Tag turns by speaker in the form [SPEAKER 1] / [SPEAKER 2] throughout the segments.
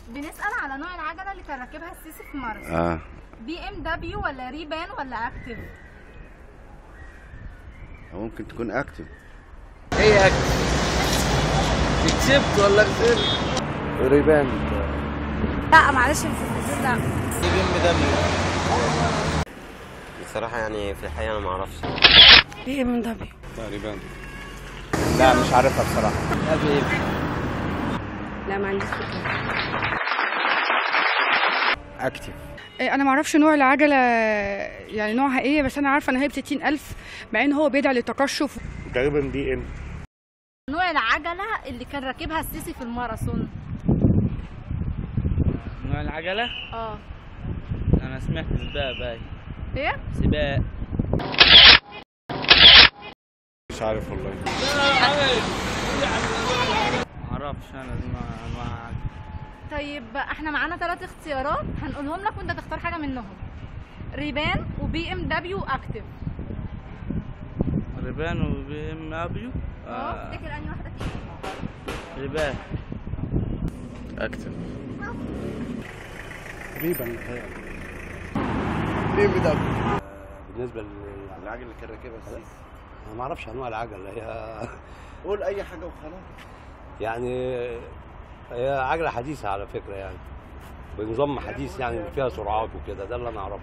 [SPEAKER 1] بنسأل على نوع العجلة اللي كان راكبها السيسي في ماراثون. بي ام دبليو ولا ريبان ولا اكتيف؟
[SPEAKER 2] ممكن تكون اكتيف.
[SPEAKER 3] ايه اكتيف؟ كسبت ولا خسرت؟
[SPEAKER 2] ريبان.
[SPEAKER 1] لا معلش في التلفزيون لا.
[SPEAKER 3] بي ام دبليو.
[SPEAKER 4] بصراحة يعني في الحقيقة أنا معرفش.
[SPEAKER 1] بي ام دبليو
[SPEAKER 2] تقريبا. لا مش عارفها بصراحة.
[SPEAKER 1] لا ما عنديش فكرة.
[SPEAKER 2] اكتيف.
[SPEAKER 5] انا ما اعرفش نوع العجله يعني نوعها ايه، بس انا عارفه ان هي ب 60,000 مع ان هو بيدعي للتقشف.
[SPEAKER 2] تقريبا بي ام.
[SPEAKER 1] نوع العجلة اللي كان راكبها السيسي في الماراثون.
[SPEAKER 3] نوع العجلة؟ أنا سمعت سباق باين.
[SPEAKER 1] ايه؟
[SPEAKER 3] سباق.
[SPEAKER 2] مش عارف والله.
[SPEAKER 3] معرفش أنا أنواع عجلة.
[SPEAKER 1] طيب احنا معانا 3 اختيارات هنقولهم لك وانت تختار حاجة منهم. ريبان وبي ام دبليو اكتيف.
[SPEAKER 3] ريبان وبي ام دبليو؟
[SPEAKER 1] افتكر انهي واحدة فيهم؟
[SPEAKER 3] ريبان.
[SPEAKER 2] اكتيف.
[SPEAKER 6] ريبان. بي ام دبليو. بالنسبة
[SPEAKER 2] العجل اللي كان راكبها السيسي.
[SPEAKER 6] انا ما اعرفش انواع العجل، هي
[SPEAKER 2] قول اي حاجة وخلاص.
[SPEAKER 6] يعني هي عجلة حديثة على فكرة، يعني بنظام حديث يعني فيها سرعات وكده، ده اللي انا اعرفه.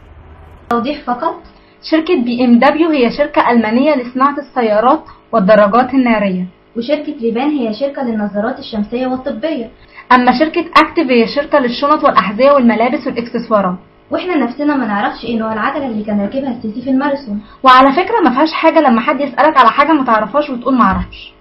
[SPEAKER 7] توضيح فقط، شركة بي ام دبليو هي شركة ألمانية لصناعة السيارات والدراجات النارية، وشركة ريبان هي شركة للنظارات الشمسية والطبية، أما شركة أكتيف هي شركة للشنط والأحذية والملابس والإكسسوارات. واحنا نفسنا ما نعرفش ايه نوع العجلة اللي كان راكبها السيسي في الماراثون. وعلى فكرة ما فيهاش حاجة لما حد يسألك على حاجة ما تعرفهاش وتقول ما اعرفش.